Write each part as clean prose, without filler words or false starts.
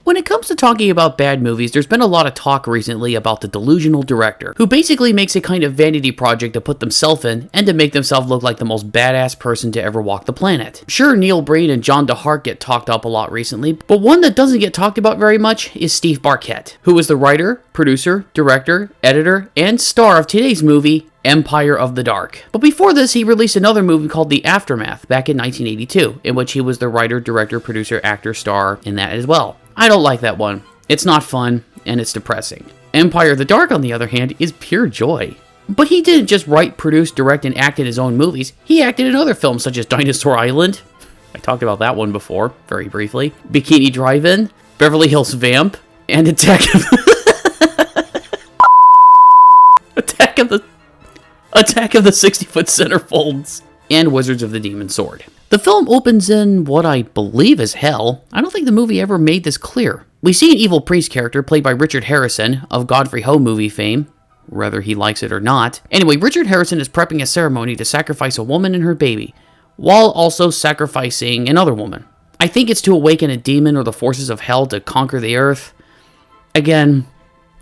When it comes to talking about bad movies, there's been a lot of talk recently about the delusional director, who basically makes a kind of vanity project to put themselves in and to make themselves look like the most badass person to ever walk the planet. Sure, Neil Breen and John DeHart get talked up a lot recently, but one that doesn't get talked about very much is Steve Barkett, who is the writer, producer, director, editor, and star of today's movie, Empire of the Dark. But before this, he released another movie called The Aftermath back in 1982, in which he was the writer, director, producer, actor, star in that as well. I don't like that one. It's not fun, and it's depressing. Empire of the Dark, on the other hand, is pure joy. But he didn't just write, produce, direct, and act in his own movies. He acted in other films such as Dinosaur Island. I talked about that one before, very briefly. Bikini Drive-In, Beverly Hills Vamp, and Attack of the 60-Foot Centerfolds, and Wizards of the Demon Sword. The film opens in what I believe is hell. I don't think the movie ever made this clear. We see an evil priest character played by Richard Harrison of Godfrey Ho movie fame, whether he likes it or not. Anyway, Richard Harrison is prepping a ceremony to sacrifice a woman and her baby, while also sacrificing another woman. I think it's to awaken a demon or the forces of hell to conquer the earth. Again,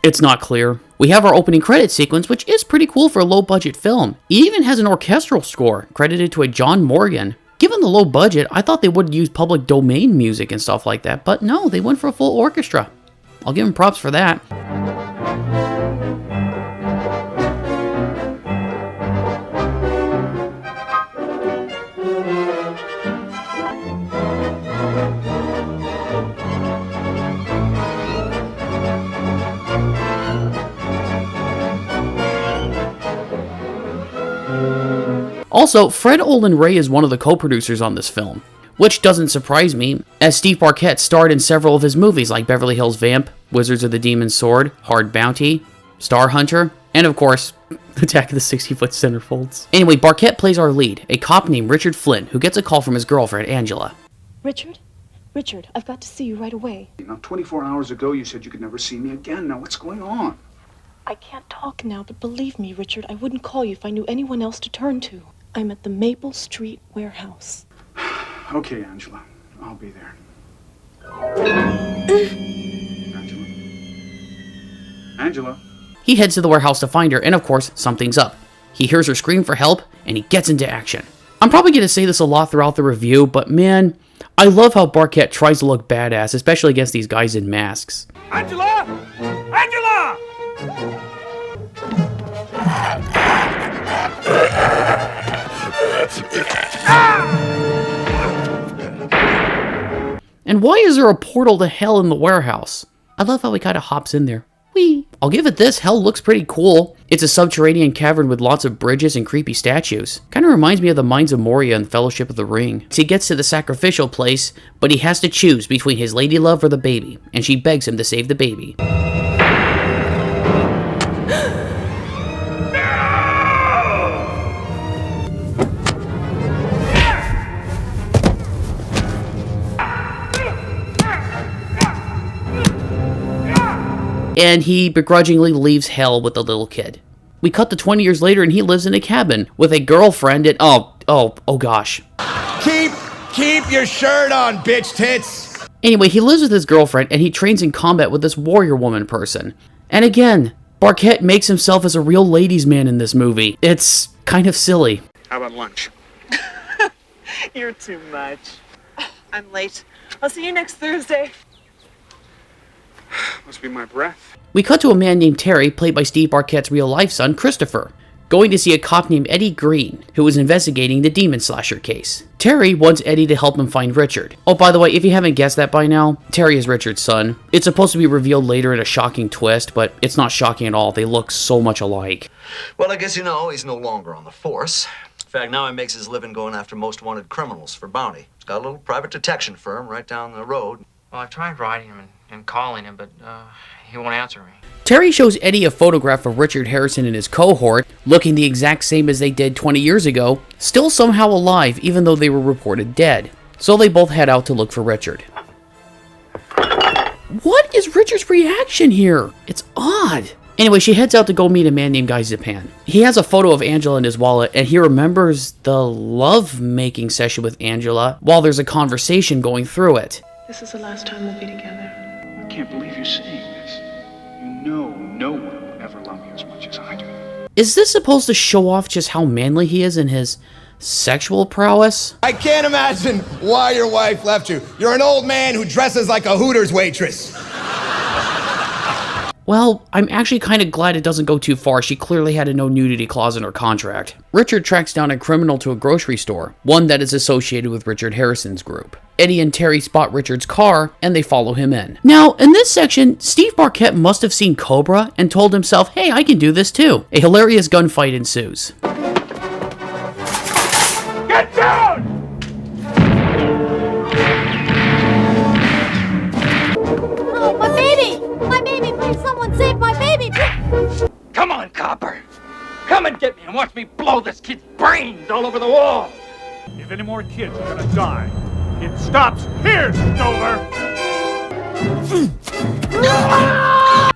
it's not clear. We have our opening credit sequence, which is pretty cool for a low-budget film. It even has an orchestral score, credited to a John Morgan. Given the low budget, I thought they would use public domain music and stuff like that, but no, they went for a full orchestra. I'll give them props for that. Also, Fred Olen Ray is one of the co-producers on this film, which doesn't surprise me, as Steve Barkett starred in several of his movies like Beverly Hills Vamp, Wizards of the Demon Sword, Hard Bounty, Star Hunter, and of course, Attack of the 60-Foot Centerfolds. Anyway, Barkett plays our lead, a cop named Richard Flynn, who gets a call from his girlfriend, Angela. Richard, I've got to see you right away. Now, 24 hours ago, you said you could never see me again. Now, what's going on? I can't talk now, but believe me, Richard, I wouldn't call you if I knew anyone else to turn to. I'm at the Maple Street warehouse. Okay, Angela. I'll be there. Angela? Angela? He heads to the warehouse to find her, and of course, something's up. He hears her scream for help, and he gets into action. I'm probably going to say this a lot throughout the review, but man, I love how Barkett tries to look badass, especially against these guys in masks. Angela! Angela! And why is there a portal to hell in the warehouse? I love how he kind of hops in there. Whee! I'll give it this, hell looks pretty cool. It's a subterranean cavern with lots of bridges and creepy statues. Kind of reminds me of the Mines of Moria in Fellowship of the Ring. So he gets to the sacrificial place, but he has to choose between his lady love or the baby, and she begs him to save the baby. And he begrudgingly leaves hell with the little kid. We cut to 20 years later and he lives in a cabin with a girlfriend and oh gosh. Keep your shirt on, bitch tits! Anyway, he lives with his girlfriend and he trains in combat with this warrior woman person. And again, Barkett makes himself as a real ladies' man in this movie. It's kind of silly. How about lunch? You're too much. I'm late. I'll see you next Thursday. Must be my breath. We cut to a man named Terry, played by Steve Barkett's real-life son, Christopher, going to see a cop named Eddie Green, who was investigating the demon slasher case. Terry wants Eddie to help him find Richard. Oh, by the way, if you haven't guessed that by now, Terry is Richard's son. It's supposed to be revealed later in a shocking twist, but it's not shocking at all. They look so much alike. Well, I guess you know he's no longer on the force. In fact, now he makes his living going after most wanted criminals for bounty. He's got a little private detection firm right down the road. Well, I've tried writing him and calling him, but he won't answer me. Terry shows Eddie a photograph of Richard Harrison and his cohort, looking the exact same as they did 20 years ago, still somehow alive even though they were reported dead. So they both head out to look for Richard. What is Richard's reaction here? It's odd. Anyway, she heads out to go meet a man named Guy Zipan. He has a photo of Angela in his wallet, and he remembers the love-making session with Angela while there's a conversation going through it. This is the last time we'll be together. can't believe you're saying this. You know no one will ever love you as much as I do. Is this supposed to show off just how manly he is in his sexual prowess? I can't imagine why your wife left you. You're an old man who dresses like a Hooters waitress. Well, I'm actually kind of glad it doesn't go too far. She clearly had a no nudity clause in her contract. Richard tracks down a criminal to a grocery store, one that is associated with Richard Harrison's group. Eddie and Terry spot Richard's car, and they follow him in. Now, in this section, Steve Barkett must have seen Cobra and told himself, hey, I can do this too. A hilarious gunfight ensues. Get down! Oh, my baby! My baby! Please, someone save my baby! Come on, copper. Come and get me and watch me blow this kid's brains all over the wall. If any more kids are gonna die, it stops here, Stover!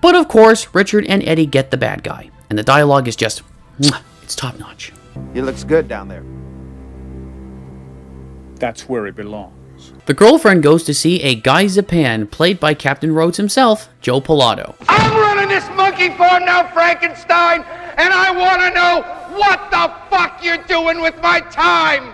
But of course, Richard and Eddie get the bad guy, and the dialogue is just, it's top notch. He looks good down there. That's where he belongs. The girlfriend goes to see a Guy Zapan, played by Captain Rhodes himself, Joe Pilato. I'm running this monkey farm now, Frankenstein, and I want to know what the fuck you're doing with my time.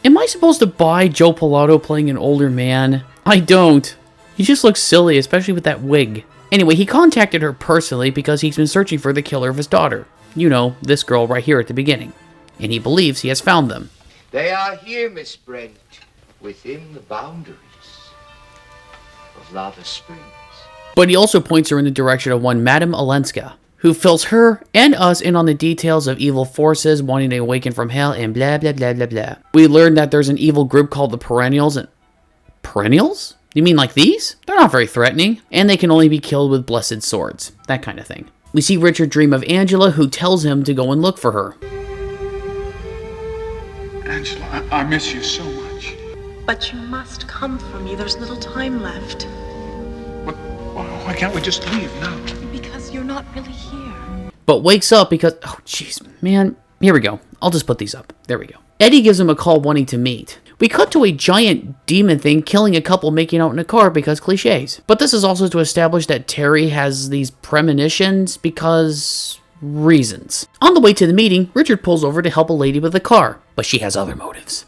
Am I supposed to buy Joe Pilato playing an older man? I don't. He just looks silly, especially with that wig. Anyway, he contacted her personally because he's been searching for the killer of his daughter. You know, this girl right here at the beginning. And he believes he has found them. They are here, Miss Brent, within the boundaries of Lava Springs. But he also points her in the direction of one Madame Olenska, who fills her and us in on the details of evil forces wanting to awaken from hell and blah blah blah blah blah. We learned that there's an evil group called the Perennials and... Perennials? You mean like these? They're not very threatening, and they can only be killed with blessed swords. That kind of thing. We see Richard dream of Angela, who tells him to go and look for her. Angela, I miss you so much. But you must come for me. There's little time left. But why can't we just leave now? Because you're not really here. But wakes up because... Oh, jeez, man. Here we go. I'll just put these up. There we go. Eddie gives him a call wanting to meet. We cut to a giant demon thing killing a couple making out in a car because cliches. But this is also to establish that Terry has these premonitions because... reasons. On the way to the meeting, Richard pulls over to help a lady with a car, but she has other motives.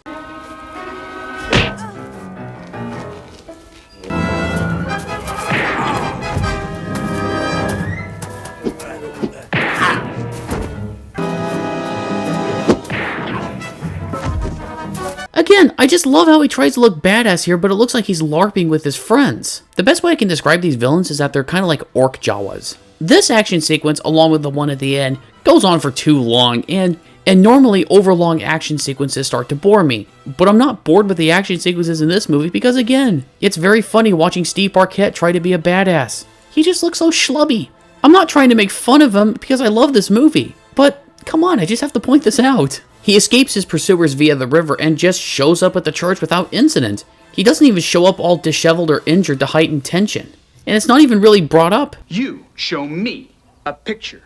Again, I just love how he tries to look badass here, but it looks like he's LARPing with his friends. The best way I can describe these villains is that they're kind of like orc Jawas. This action sequence, along with the one at the end, goes on for too long, and normally overlong action sequences start to bore me. But I'm not bored with the action sequences in this movie because, again, it's very funny watching Steve Barkett try to be a badass. He just looks so schlubby. I'm not trying to make fun of him because I love this movie, but come on, I just have to point this out. He escapes his pursuers via the river and just shows up at the church without incident. He doesn't even show up all disheveled or injured to heighten tension. And it's not even really brought up. You show me a picture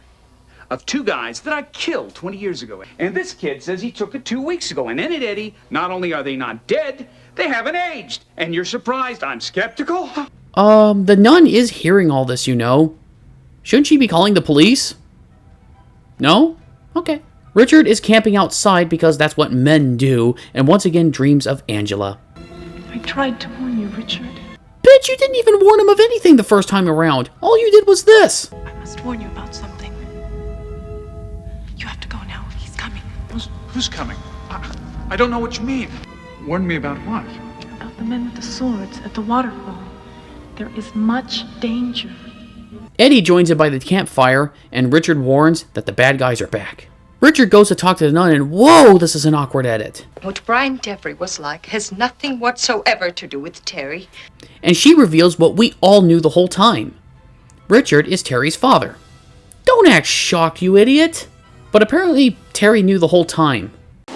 of two guys that I killed 20 years ago. And this kid says he took it 2 weeks ago. And then it, Eddie, not only are they not dead, they haven't aged. And you're surprised I'm skeptical? The nun is hearing all this, you know. Shouldn't she be calling the police? No? Okay. Richard is camping outside because that's what men do, and once again dreams of Angela. I tried to warn you, Richard. Bitch, you didn't even warn him of anything the first time around. All you did was this. I must warn you about something. You have to go now. He's coming. Who's coming? I don't know what you mean. Warn me about what? About the men with the swords at the waterfall. There is much danger. Eddie joins him by the campfire, and Richard warns that the bad guys are back. Richard goes to talk to the nun, and whoa, this is an awkward edit. What Brian Devery was like has nothing whatsoever to do with Terry. And she reveals what we all knew the whole time. Richard is Terry's father. Don't act shocked, you idiot. But apparently, Terry knew the whole time.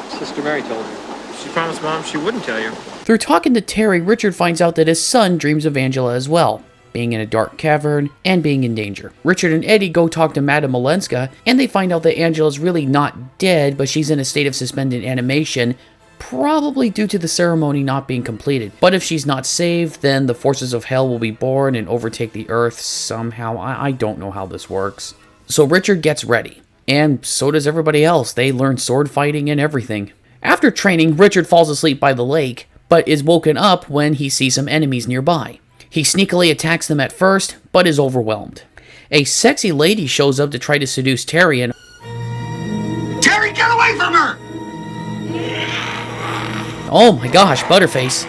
Sister Mary told her. She promised Mom she wouldn't tell you. Through talking to Terry, Richard finds out that his son dreams of Angela as well, being in a dark cavern, and being in danger. Richard and Eddie go talk to Madame Olenska, and they find out that Angela's really not dead, but she's in a state of suspended animation, probably due to the ceremony not being completed. But if she's not saved, then the forces of hell will be born and overtake the earth somehow. I don't know how this works. So Richard gets ready. And so does everybody else. They learn sword fighting and everything. After training, Richard falls asleep by the lake, but is woken up when he sees some enemies nearby. He sneakily attacks them at first, but is overwhelmed. A sexy lady shows up to try to seduce Terry and... Terry, get away from her! Oh my gosh, Butterface.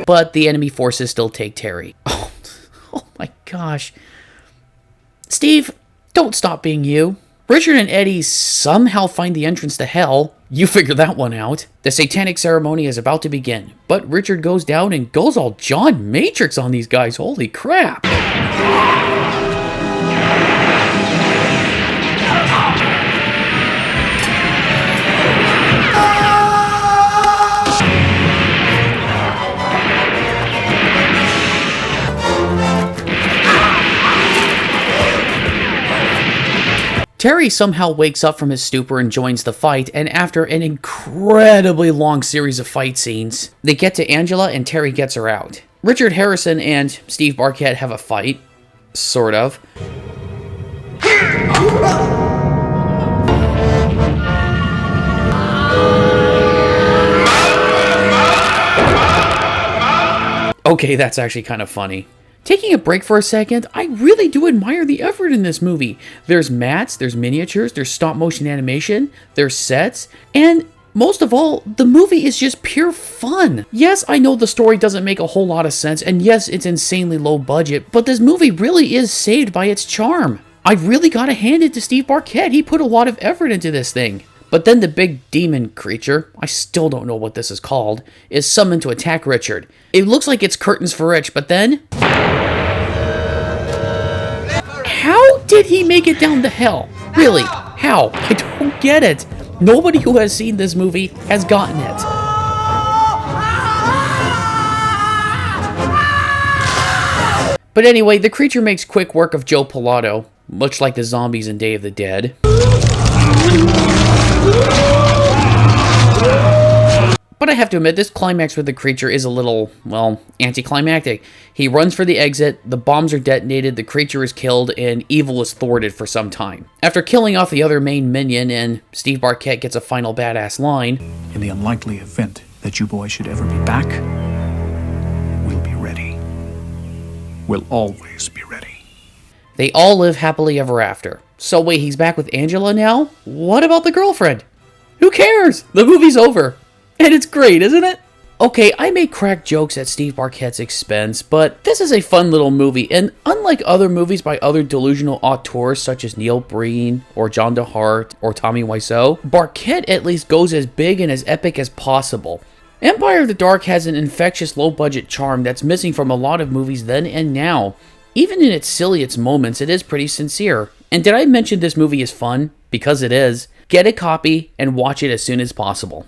But the enemy forces still take Terry. Oh my gosh. Steve, don't stop being you. Richard and Eddie somehow find the entrance to hell. You figure that one out. The satanic ceremony is about to begin, but Richard goes down and goes all John Matrix on these guys. Holy crap. Terry somehow wakes up from his stupor and joins the fight, and after an incredibly long series of fight scenes, they get to Angela and Terry gets her out. Richard Harrison and Steve Barkett have a fight, sort of. Okay, that's actually kind of funny. Taking a break for a second, I really do admire the effort in this movie. There's mats, there's miniatures, there's stop motion animation, there's sets, and most of all, the movie is just pure fun. Yes, I know the story doesn't make a whole lot of sense, and yes, it's insanely low budget, but this movie really is saved by its charm. I really gotta hand it to Steve Barkett. He put a lot of effort into this thing. But then the big demon creature, I still don't know what this is called, is summoned to attack Richard. It looks like it's Curtains for Rich, but then... How did he make it down to hell? Really? How? I don't get it. Nobody who has seen this movie has gotten it. But anyway, the creature makes quick work of Joe Pilato, much like the zombies in Day of the Dead. But I have to admit, this climax with the creature is a little, well, anticlimactic. He runs for the exit, the bombs are detonated, the creature is killed, and evil is thwarted for some time. After killing off the other main minion, and Steve Barkett gets a final badass line, "In the unlikely event that you boys should ever be back, we'll be ready. We'll always be ready." They all live happily ever after. So wait, he's back with Angela now? What about the girlfriend? Who cares? The movie's over. And it's great, isn't it? Okay, I may crack jokes at Steve Barkett's expense, but this is a fun little movie, and unlike other movies by other delusional auteurs such as Neil Breen, or John DeHart, or Tommy Wiseau, Barkett at least goes as big and as epic as possible. Empire of the Dark has an infectious low-budget charm that's missing from a lot of movies then and now. Even in its silliest moments, it is pretty sincere. And did I mention this movie is fun? Because it is. Get a copy and watch it as soon as possible.